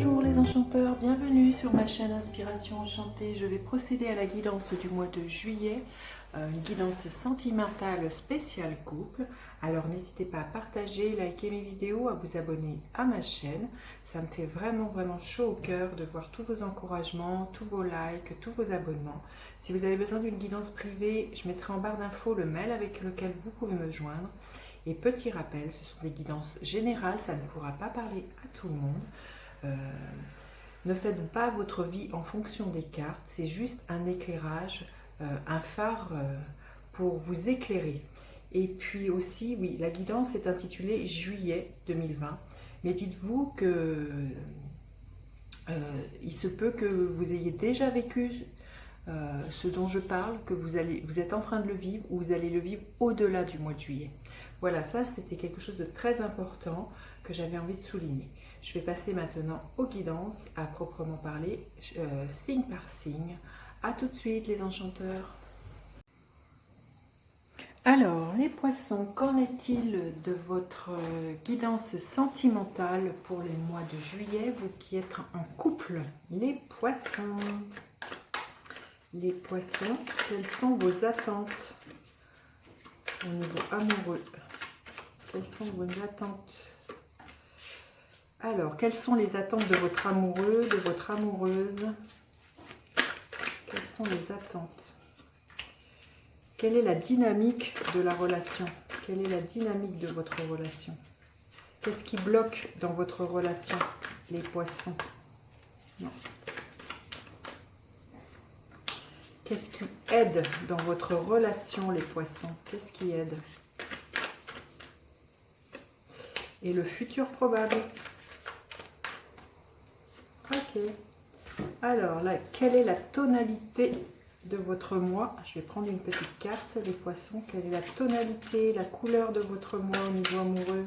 Bonjour les enchanteurs, bienvenue sur ma chaîne Inspiration Enchantée. Je vais procéder à la guidance du mois de juillet, une guidance sentimentale spéciale couple. Alors n'hésitez pas à partager, liker mes vidéos, à vous abonner à ma chaîne. Ça me fait vraiment chaud au cœur de voir tous vos encouragements, tous vos likes, tous vos abonnements. Si vous avez besoin d'une guidance privée, je mettrai en barre d'infos le mail avec lequel vous pouvez me joindre. Et petit rappel, ce sont des guidances générales, ça ne pourra pas parler à tout le monde. Ne faites pas votre vie en fonction des cartes, c'est juste un éclairage, un phare pour vous éclairer. Et puis aussi, oui, la guidance est intitulée Juillet 2020, mais dites-vous que il se peut que vous ayez déjà vécu ce dont je parle, que vous êtes en train de le vivre ou vous allez le vivre au-delà du mois de juillet. Voilà, ça c'était quelque chose de très important que j'avais envie de souligner. Je vais passer maintenant aux guidances à proprement parler, signe par signe. A tout de suite les enchanteurs. Alors, les poissons, qu'en est-il de votre guidance sentimentale pour les mois de juillet, vous qui êtes en couple? Les poissons, quelles sont vos attentes au niveau amoureux? Quelles sont vos attentes? Alors, quelles sont les attentes de votre amoureux, de votre amoureuse? Quelles sont les attentes? Quelle est la dynamique de la relation? Quelle est la dynamique de votre relation? Qu'est-ce qui bloque dans votre relation, les poissons? Non. Qu'est-ce qui aide dans votre relation, les poissons? Qu'est-ce qui aide? Et le futur probable? Ok. Alors là, quelle est la tonalité de votre mois? Je vais prendre une petite carte, les poissons. Quelle est la tonalité, la couleur de votre mois au niveau amoureux?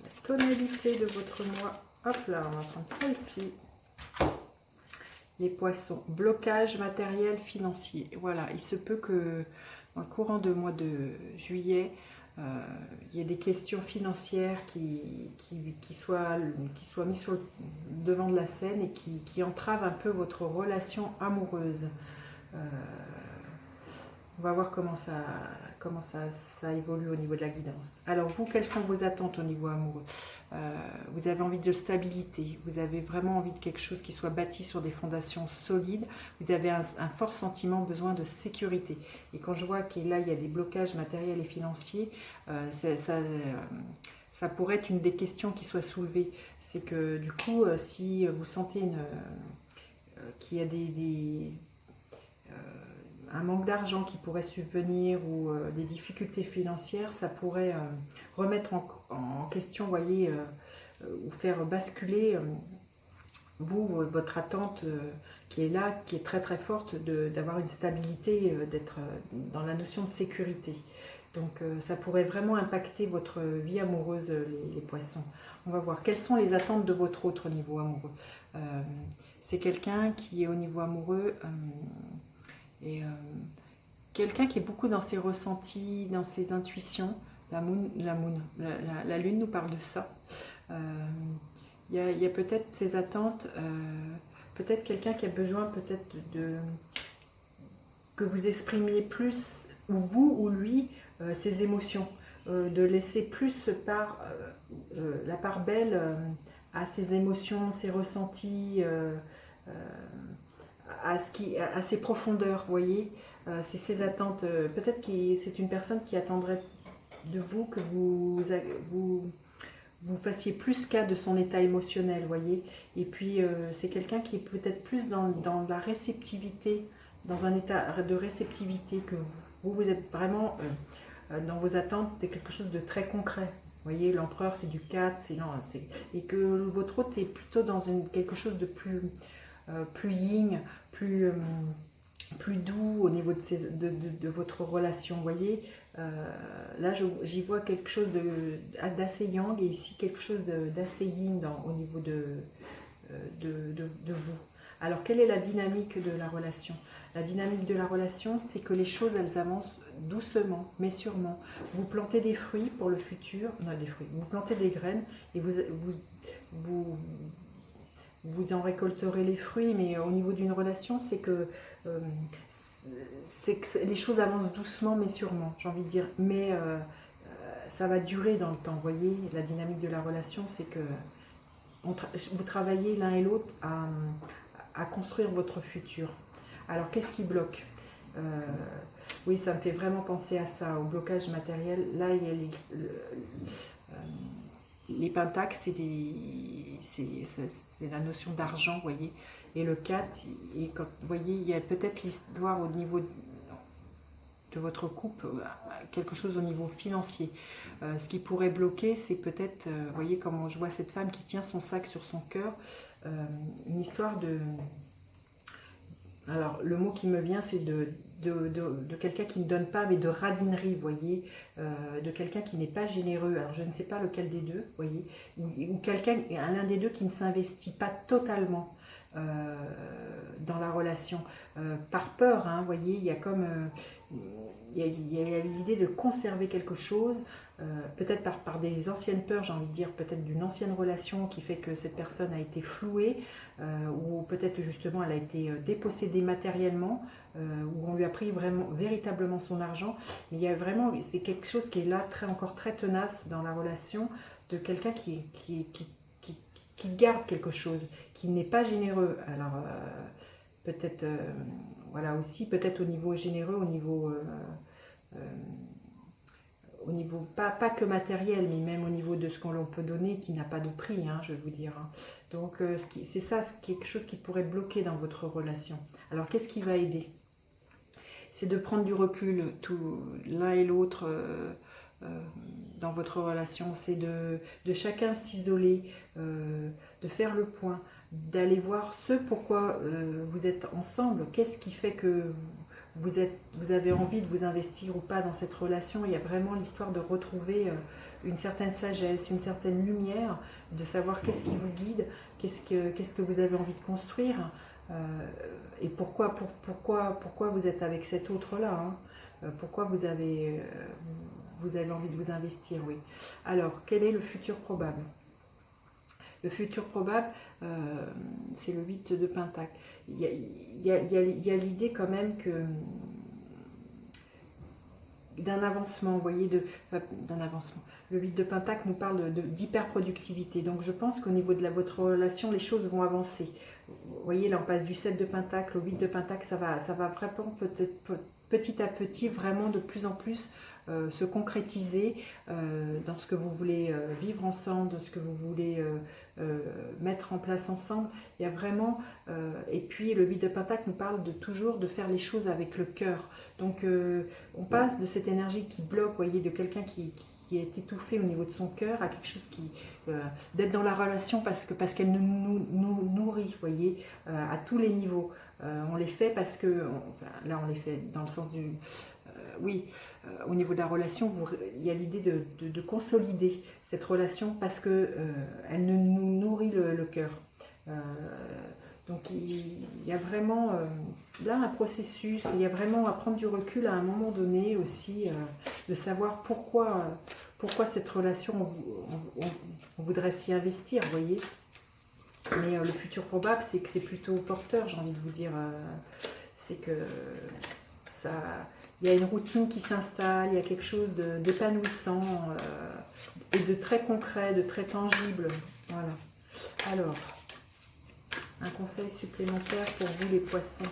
La tonalité de votre mois. Hop là, on va prendre celle-ci. Les poissons, blocage matériel financier. Voilà, il se peut que dans le courant du mois de juillet, il y ait des questions financières qui soient mises sur le devant de la scène et qui entravent un peu votre relation amoureuse. On va voir comment ça évolue au niveau de la guidance. Alors vous, quelles sont vos attentes au niveau amoureux? Vous avez envie de stabilité, vous avez vraiment envie de quelque chose qui soit bâti sur des fondations solides, vous avez un fort sentiment, besoin de sécurité. Et quand je vois que là, il y a des blocages matériels et financiers, ça pourrait être une des questions qui soit soulevée. C'est que du coup, si vous sentez qu'il y a un manque d'argent qui pourrait subvenir ou des difficultés financières, ça pourrait remettre en question, voyez, ou faire basculer votre attente qui est là, qui est très forte, d'avoir une stabilité, d'être dans la notion de sécurité. Donc ça pourrait vraiment impacter votre vie amoureuse, les poissons. On va voir quelles sont les attentes de votre autre au niveau amoureux. C'est quelqu'un qui est au niveau amoureux et quelqu'un qui est beaucoup dans ses ressentis, dans ses intuitions. La lune nous parle de ça. Il y a peut-être ses attentes, peut-être quelqu'un qui a besoin peut-être que vous exprimiez plus, ou vous ou lui, ses émotions, de laisser plus la part belle à ses émotions, ses ressentis, à ses profondeurs, vous voyez. C'est ses attentes. Peut-être que c'est une personne qui attendrait de vous que vous fassiez plus cas de son état émotionnel, voyez. Et puis c'est quelqu'un qui est peut-être plus dans la réceptivité, dans un état de réceptivité que vous. Vous êtes vraiment dans vos attentes de quelque chose de très concret. Vous voyez, l'empereur c'est du 4, et que votre hôte est plutôt dans quelque chose de plus yin, plus doux au niveau de votre relation, vous voyez. Là j'y vois quelque chose d'assez yang et ici quelque chose d'assez yin au niveau de vous. Alors quelle est la dynamique de la relation? La dynamique de la relation, c'est que les choses, elles avancent doucement, mais sûrement. Vous plantez des fruits pour le futur, non des fruits, vous plantez des graines et vous, vous en récolterez les fruits, mais au niveau d'une relation, euh, c'est que les choses avancent doucement, mais sûrement, j'ai envie de dire. Mais ça va durer dans le temps, vous voyez, la dynamique de la relation, c'est que vous travaillez l'un et l'autre à construire votre futur. Alors, qu'est-ce qui bloque? Oui, ça me fait vraiment penser à ça, au blocage matériel. Là, il y a les pentacles, c'est la notion d'argent, vous voyez. Et le 4, et comme, vous voyez, il y a peut-être l'histoire au niveau de votre couple, quelque chose au niveau financier. Ce qui pourrait bloquer, c'est peut-être, vous voyez comment je vois cette femme qui tient son sac sur son cœur, une histoire de... Alors, le mot qui me vient, c'est de quelqu'un qui ne donne pas, mais de radinerie, vous voyez, de quelqu'un qui n'est pas généreux. Alors, je ne sais pas lequel des deux, vous voyez, ou quelqu'un, l'un des deux qui ne s'investit pas totalement dans la relation, par peur, hein, vous voyez, il y a comme... il y a l'idée de conserver quelque chose, peut-être par des anciennes peurs, j'ai envie de dire, peut-être d'une ancienne relation qui fait que cette personne a été flouée, ou peut-être justement elle a été dépossédée matériellement, où on lui a pris véritablement son argent. Mais il y a vraiment, c'est quelque chose qui est là, encore très tenace dans la relation, de quelqu'un qui garde quelque chose, qui n'est pas généreux. Alors, peut-être, voilà, aussi, peut-être au niveau généreux, au niveau pas que matériel, mais même au niveau de ce qu'on peut donner, qui n'a pas de prix, hein, je vais vous dire. Hein. Donc, c'est ça, c'est quelque chose qui pourrait bloquer dans votre relation. Alors, qu'est-ce qui va aider? C'est de prendre du recul, l'un et l'autre, dans votre relation. C'est de chacun s'isoler, de faire le point, d'aller voir ce pourquoi vous êtes ensemble. Qu'est-ce qui fait que vous avez envie de vous investir ou pas dans cette relation? Il y a vraiment l'histoire de retrouver une certaine sagesse, une certaine lumière, de savoir qu'est-ce qui vous guide, qu'est-ce que vous avez envie de construire, et pourquoi vous êtes avec cet autre-là, hein. Pourquoi vous avez envie de vous investir, oui. Alors, quel est le futur probable? Le futur probable, c'est le 8 de Pentacle. Il y a l'idée quand même que d'un avancement, vous voyez, d'un avancement. Le 8 de Pentacle nous parle d'hyperproductivité. Donc je pense qu'au niveau de votre relation, les choses vont avancer. Vous voyez, là on passe du 7 de Pentacle au 8 de Pentacle, ça va vraiment peut-être petit à petit, vraiment de plus en plus se concrétiser dans ce que vous voulez vivre ensemble, dans ce que vous voulez mettre en place ensemble. Il y a vraiment, et puis le 8 de Pentacle nous parle toujours de faire les choses avec le cœur. Donc on passe de cette énergie qui bloque, vous voyez, de quelqu'un qui est étouffé au niveau de son cœur, à quelque chose d'être dans la relation parce qu'elle nous nourrit, vous voyez, à tous les niveaux. On les fait parce que, enfin, là on les fait dans le sens du... oui, au niveau de la relation, il y a l'idée de consolider cette relation parce que elle nous nourrit le cœur. Donc il y a vraiment là un processus, il y a vraiment à prendre du recul à un moment donné aussi, de savoir pourquoi cette relation, on voudrait s'y investir, vous voyez. Mais le futur probable, c'est que c'est plutôt porteur, j'ai envie de vous dire. C'est que ça, il y a une routine qui s'installe, il y a quelque chose d'épanouissant et de très concret, de très tangible. Voilà. Alors, un conseil supplémentaire pour vous les poissons.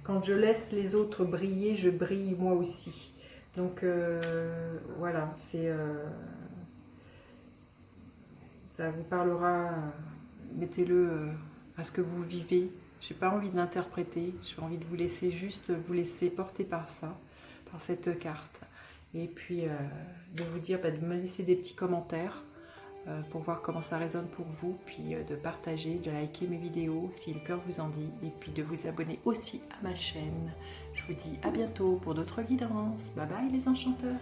Quand je laisse les autres briller, je brille moi aussi. Donc voilà, ça vous parlera, mettez-le à ce que vous vivez. Je n'ai pas envie de l'interpréter, j'ai envie de vous laisser juste vous laisser porter par ça, par cette carte. Et puis de vous dire, de me laisser des petits commentaires pour voir comment ça résonne pour vous, puis de partager, de liker mes vidéos si le cœur vous en dit, et puis de vous abonner aussi à ma chaîne. Je vous dis à bientôt pour d'autres guidances. Bye bye les enchanteurs.